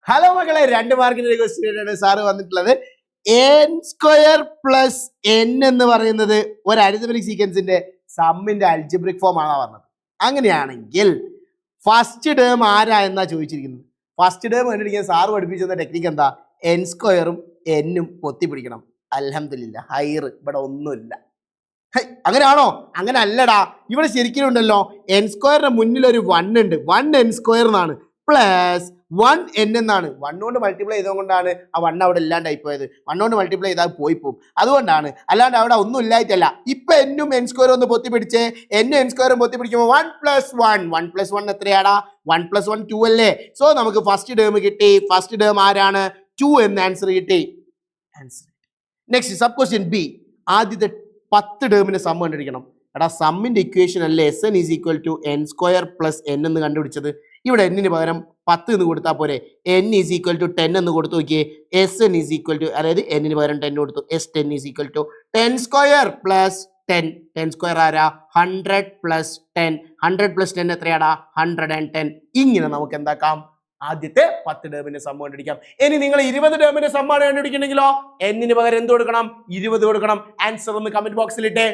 Hello മക്കളെ, 2 മാർക്കിന്റെ question sir വന്നിട്ടുള്ളത്. എൻ സ്ക്വയർ പ്ലസ് എൻ എന്ന് പറയുന്നത് ഒരു അരിതമെറ്റിക് സീക്വൻസിന്റെ സമ്മിന്റെ അൽജിബ്രിക് ഫോം ആണ് പറഞ്ഞത്. അങ്ങനെയാണെങ്കിൽ ഫസ്റ്റ് ടേം ആരാ എന്നാ ചോദിച്ചിരിക്കുന്നത്. ഫസ്റ്റ് ടേം കണ്ടുപിടിക്കാൻ സാറ് പഠിപ്പിച്ച ടെക്നിക്ക് എന്താ? എൻ സ്ക്വയറും എന്നും പൊത്തിപ്പിടിക്കണം. അൽഹംദുലില്ലാ ഹൈർ ഇവിടെ ഒന്നുമില്ല. അങ്ങനെയാണോ? അങ്ങനെ അല്ലടാ, ഇവിടെ ശരിക്കും ഉണ്ടല്ലോ. എൻ സ്ക്വയറിന്റെ മുന്നിൽ ഒരു 1 ഉണ്ട്. 1 എൻ സ്ക്വയർ എന്നാണ്, പ്ലസ് 1 എൻ എന്നാണ്. 1 കൊണ്ട് മൾട്ടിപ്ലൈ ചെയ്തുകൊണ്ടാണ് ആ 1 അവിടെ ഇല്ലാണ്ടായി പോയത്. 1 കൊണ്ട് മൾട്ടിപ്ലൈ ചെയ്താൽ പോയി പോകും, അതുകൊണ്ടാണ്. അല്ലാണ്ട് അവിടെ ഒന്നും ഇല്ലായിട്ടല്ല. ഇപ്പൊ എന്നും എൻ സ്ക്വയർ ഒന്ന് പൊത്തിപ്പിടിച്ചേ. എന്നും എൻ സ്ക്വയറും പൊത്തിപ്പിടിക്കുമ്പോൾ 1 + 1 എത്രയാടാ? 1 + 1 2 അല്ലേ? സോ നമുക്ക് ഫസ്റ്റ് ടേം കിട്ടി. ഫസ്റ്റ് ടേം ആരാണ്? 2 എന്ന് ആൻസർ കിട്ടി. Next sub question B. ആദ്യത്തെ 10 ടേമിന്റെ സം കണ്ടുപിടിക്കണം. എടാ സമ്മിന്റെ ഇക്വേഷൻ അല്ലേ Sn = n² + n എന്ന് കണ്ടുപിടിച്ചത്. ഇവിടെ എന്നിന് പകരം 10 എന്ന് കൊടുത്താൽ പോരെ. n = 10 എന്ന് കൊടുത്തു നോക്കിയേ. Sn = അതായത് എന്നിന് പകരം 10 കൊടുത്തു. S10 = 10² + 10. 10² ആരാ? 100 + 10. 100 + 10 എത്രയാടാ? 110. ഇങ്ങനെ നമുക്ക് എന്താക്കാം? ആദ്യത്തെ 10 ടേമിന്റെ സം കണ്ടുപിടിക്കാം. ഇനി നിങ്ങൾ 20 ടേമിന്റെ സമ്മാണ് കണ്ടുപിടിക്കണമെങ്കിലോ എന്നിന് പകരം എന്ത് കൊടുക്കണം? 20 കൊടുക്കണം. ആൻസർ ഒന്ന് കമന്റ് ബോക്സിൽ ഇട്ടേ.